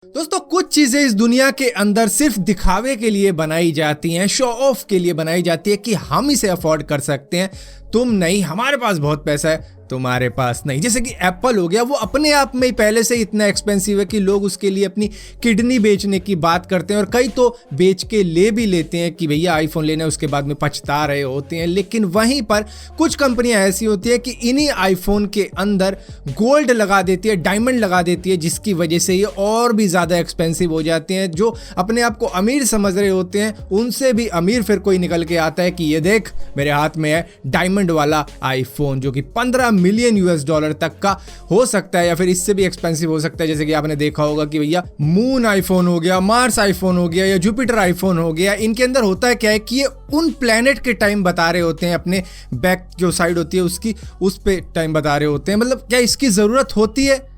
दोस्तों कुछ चीजें इस दुनिया के अंदर सिर्फ दिखावे के लिए बनाई जाती हैं, शो ऑफ के लिए बनाई जाती है कि हम इसे अफोर्ड कर सकते हैं, तुम नहीं, हमारे पास बहुत पैसा है, तुम्हारे पास नहीं। जैसे कि एप्पल हो गया, वो अपने आप में ही पहले से इतना एक्सपेंसिव है कि लोग उसके लिए अपनी किडनी बेचने की बात करते हैं और कई तो बेच के ले भी लेते हैं कि भैया आईफोन लेना है, उसके बाद में पछता रहे होते हैं। लेकिन वहीं पर कुछ कंपनियां ऐसी होती है कि इन्हीं आईफोन के अंदर गोल्ड लगा देती है, डायमंड लगा देती है, जिसकी वजह से ये और भी ज़्यादा एक्सपेंसिव हो जाते हैं। जो अपने आप को अमीर समझ रहे होते हैं उनसे भी अमीर फिर कोई निकल के आता है कि ये देख मेरे हाथ में है डायमंड वाला आईफोन, जो कि 15 मिलियन यूएस डॉलर तक का हो सकता है या फिर इससे भी एक्सपेंसिव हो सकता है। जैसे कि आपने देखा होगा कि भैया मून आईफोन हो गया, मार्स आईफोन हो गया या जुपिटर आईफोन हो गया, इनके अंदर होता है क्या है कि ये उन प्लेनेट के टाइम बता रहे होते हैं, अपने बैक जो साइड होती है उसकी, उस पे टाइम बता रहे होते हैं। मतलब क्या इसकी जरूरत होती है?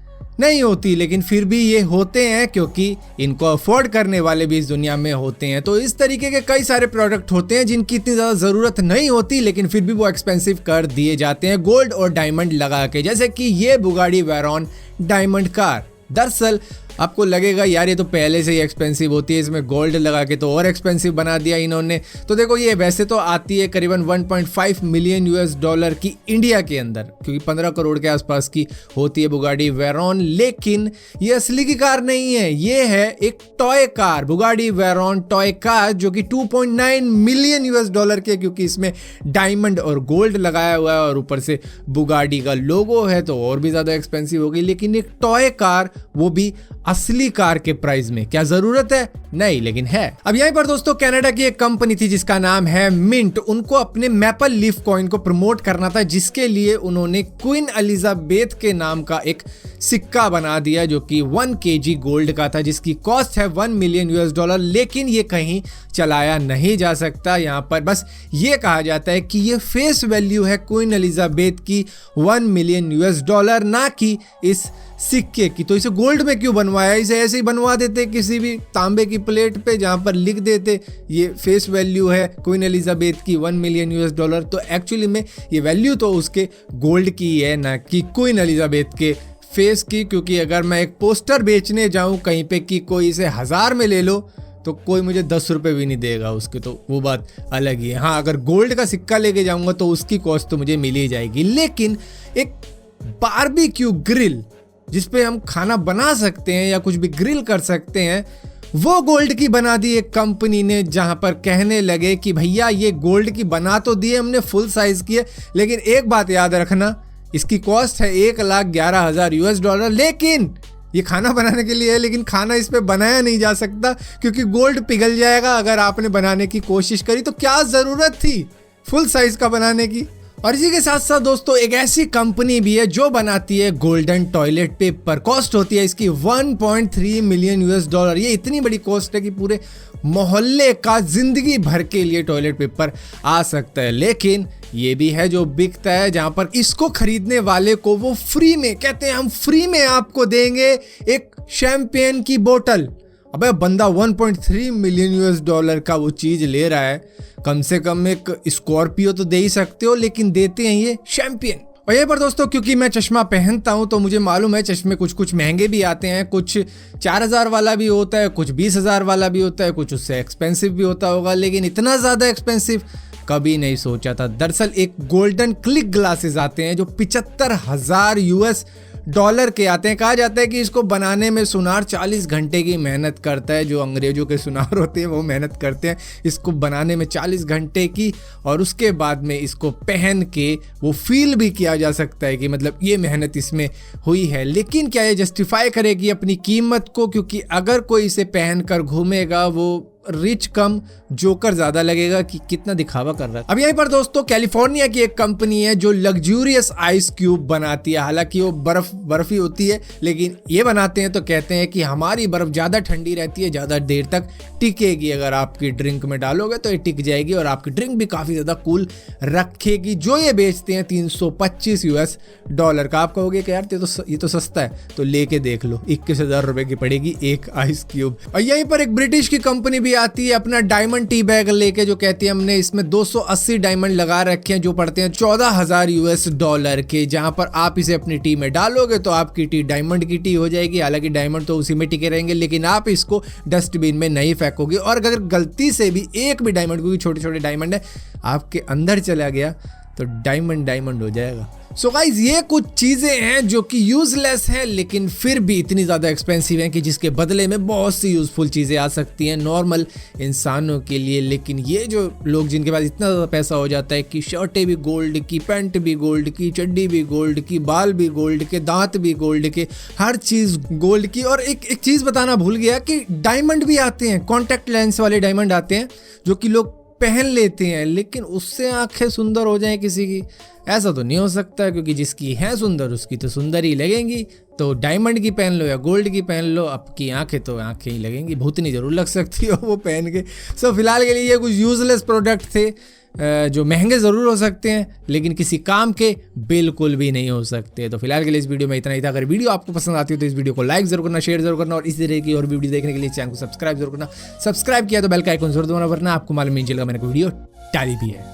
नहीं होती, लेकिन फिर भी ये होते हैं क्योंकि इनको अफोर्ड करने वाले भी इस दुनिया में होते हैं। तो इस तरीके के कई सारे प्रोडक्ट होते हैं जिनकी इतनी ज़्यादा ज़रूरत नहीं होती, लेकिन फिर भी वो एक्सपेंसिव कर दिए जाते हैं गोल्ड और डायमंड लगा के। जैसे कि ये बुगाड़ी वेरॉन डायमंड कार। दरअसल आपको लगेगा यार ये तो पहले से ही एक्सपेंसिव होती है, इसमें गोल्ड लगा के तो और एक्सपेंसिव बना दिया इन्होंने। तो देखो ये वैसे तो आती है करीबन 1.5 मिलियन यूएस डॉलर की इंडिया के अंदर, क्योंकि 15 करोड़ के आसपास की होती है बुगाड़ी वेरॉन। लेकिन ये असली की कार नहीं है, ये है एक toy car, Bugatti Veyron toy car, जो कि 2.9 मिलियन यूएस डॉलर के, क्योंकि इसमें डायमंड और गोल्ड लगाया हुआ है और ऊपर से बुगाड़ी का लोगो है तो और भी ज़्यादा एक्सपेंसिव होगी। लेकिन एक टॉय कार, वो भी असली कार के प्राइस में, क्या जरूरत है? नहीं, लेकिन है। अब यहीं पर दोस्तों कनाडा की एक कंपनी थी जिसका नाम है मिंट। उनको अपने मैपल लीफ कॉइन को प्रमोट करना था, जिसके लिए उन्होंने क्वीन एलिजाबेथ के नाम का एक सिक्का बना दिया जो कि 1 kg गोल्ड का था, जिसकी कॉस्ट है 1 मिलियन यूएस डॉलर। लेकिन ये कहीं चलाया नहीं जा सकता। यहाँ पर बस ये कहा जाता है कि ये फेस वैल्यू है क्वीन एलिजाबेथ की 1 मिलियन यूएस डॉलर, ना कि इस सिक्के की। तो इसे गोल्ड में क्यों बनवाया? इसे ऐसे ही बनवा देते किसी भी तांबे की प्लेट पे, जहां पर लिख देते ये फेस वैल्यू है क्वीन एलिजाबेथ की 1 मिलियन यूएस डॉलर। तो एक्चुअली में ये वैल्यू तो उसके गोल्ड की है, ना कि क्वीन एलिजाबेथ के फेस की। क्योंकि अगर मैं एक पोस्टर बेचने जाऊं कहीं पे कि कोई इसे 1000 में ले लो तो कोई मुझे 10 रुपये भी नहीं देगा उसके, तो वो बात अलग ही है। हाँ, अगर गोल्ड का सिक्का लेके जाऊंगा तो उसकी कॉस्ट तो मुझे मिल ही जाएगी। लेकिन एक बारबेक्यू ग्रिल जिसपे हम खाना बना सकते हैं या कुछ भी ग्रिल कर सकते हैं, वो गोल्ड की बना दी एक कंपनी ने, जहां पर कहने लगे कि भैया ये गोल्ड की बना तो दी हमने, फुल साइज की है, लेकिन एक बात याद रखना, इसकी कॉस्ट है 1,11,000 यूएस डॉलर। लेकिन ये खाना बनाने के लिए है, लेकिन खाना इस पे बनाया नहीं जा सकता क्योंकि गोल्ड पिघल जाएगा अगर आपने बनाने की कोशिश करी। तो क्या जरूरत थी फुल साइज का बनाने की? और इसी के साथ साथ दोस्तों एक ऐसी कंपनी भी है जो बनाती है गोल्डन टॉयलेट पेपर। कॉस्ट होती है इसकी 1.3 मिलियन यूएस डॉलर। ये इतनी बड़ी कॉस्ट है कि पूरे मोहल्ले का जिंदगी भर के लिए टॉयलेट पेपर आ सकता है। लेकिन ये भी है जो बिकता है, जहां पर इसको खरीदने वाले को वो फ्री में कहते हैं, हम फ्री में आपको देंगे एक शैंपेन की बोतल। अबे बंदा 1.3 मिलियन यूएस डॉलर का वो चीज ले रहा है, कम से कम एक स्कॉर्पियो तो दे ही सकते हो, लेकिन देते हैं ये शैंपेन। और यहीं पर दोस्तों क्योंकि मैं चश्मा पहनता हूं तो मुझे मालूम है चश्मे कुछ महंगे भी आते हैं, कुछ 4000 वाला भी होता है, कुछ 20,000 वाला भी होता है, कुछ उससे एक्सपेंसिव भी होता होगा, लेकिन इतना ज़्यादा एक्सपेंसिव कभी नहीं सोचा था। दरअसल एक गोल्डन क्लिक ग्लासेस आते हैं जो 75,000 यूएस डॉलर के आते हैं। कहा जाता है कि इसको बनाने में सुनार 40 घंटे की मेहनत करता है। जो अंग्रेजों के सुनार होते हैं वो मेहनत करते हैं इसको बनाने में 40 घंटे की, और उसके बाद में इसको पहन के वो फील भी किया जा सकता है कि मतलब ये मेहनत इसमें हुई है। लेकिन क्या ये जस्टिफाई करेगी अपनी कीमत को? क्योंकि अगर कोई इसे पहन कर घूमेगा वो रिच कम जोकर ज्यादा लगेगा कि कितना दिखावा कर रहा है। अब यहीं पर दोस्तों कैलिफोर्निया की एक कंपनी है जो लग्जूरियस आइस क्यूब बनाती है। हालांकि वो बर्फ ही होती है, लेकिन ये बनाते हैं तो कहते हैं कि हमारी बर्फ ज्यादा ठंडी रहती है, ज्यादा देर तक टिकेगी। अगर आपकी ड्रिंक में डालोगे तो ये टिक जाएगी और आपकी ड्रिंक भी काफी ज्यादा कूल रखेगी। जो ये बेचते हैं 325 यूएस डॉलर का। आप कहोगे कि यार ये तो सस्ता है, तो लेके देख लो, 21,000 रुपए की पड़ेगी एक आइस क्यूब। और यहीं पर एक ब्रिटिश की कंपनी भी भी आती है अपना डायमंड टी बैग लेके, जो कहती है हमने इसमें 280 डायमंड लगा रखे हैं जो पड़ते हैं $14,000 के, जहां पर आप इसे अपनी टी में डालोगे तो आपकी टी डायमंड की टी हो जाएगी। हालांकि डायमंड तो उसी में टिके रहेंगे, लेकिन आप इसको डस्टबिन में नहीं फेंकोगे। और अगर गलती से भी एक भी डायमंड, क्योंकि छोटे छोटे डायमंड है, आपके अंदर चला गया तो डायमंड हो जाएगा। सो गाइज, ये कुछ चीजें हैं जो कि यूजलेस हैं लेकिन फिर भी इतनी ज्यादा एक्सपेंसिव हैं कि जिसके बदले में बहुत सी यूजफुल चीजें आ सकती हैं नॉर्मल इंसानों के लिए। लेकिन ये जो लोग जिनके पास इतना ज्यादा पैसा हो जाता है कि शर्टें भी गोल्ड की, पैंट भी गोल्ड की, चड्डी भी गोल्ड की, बाल भी गोल्ड के, दांत भी गोल्ड के, हर चीज गोल्ड की। और एक चीज बताना भूल गया कि डायमंड भी आते हैं, कॉन्टैक्ट लेंस वाले डायमंड आते हैं जो कि लोग पहन लेते हैं, लेकिन उससे आंखें सुंदर हो जाएं किसी की, ऐसा तो नहीं हो सकता, क्योंकि जिसकी है सुंदर उसकी तो सुंदर ही लगेंगी। तो डायमंड की पहन लो या गोल्ड की पहन लो, आपकी आंखें तो आंखें ही लगेंगी, भूतनी जरूर लग सकती हो वो पहन के। सो फिलहाल के लिए ये कुछ यूजलेस प्रोडक्ट थे जो महंगे ज़रूर हो सकते हैं लेकिन किसी काम के बिल्कुल भी नहीं हो सकते। तो फिलहाल के लिए इस वीडियो में इतना ही था। अगर वीडियो आपको पसंद आती हो तो इस वीडियो को लाइक जरूर करना, शेयर जरूर करना, और इसी तरह की और वीडियो देखने के लिए चैनल को सब्सक्राइब जरूर करना। सब्सक्राइब किया तो बेल का आइकन जरूर दबाना, वरना आपको मालूम नहीं चलेगा मैंने कोई वीडियो डाली भी है।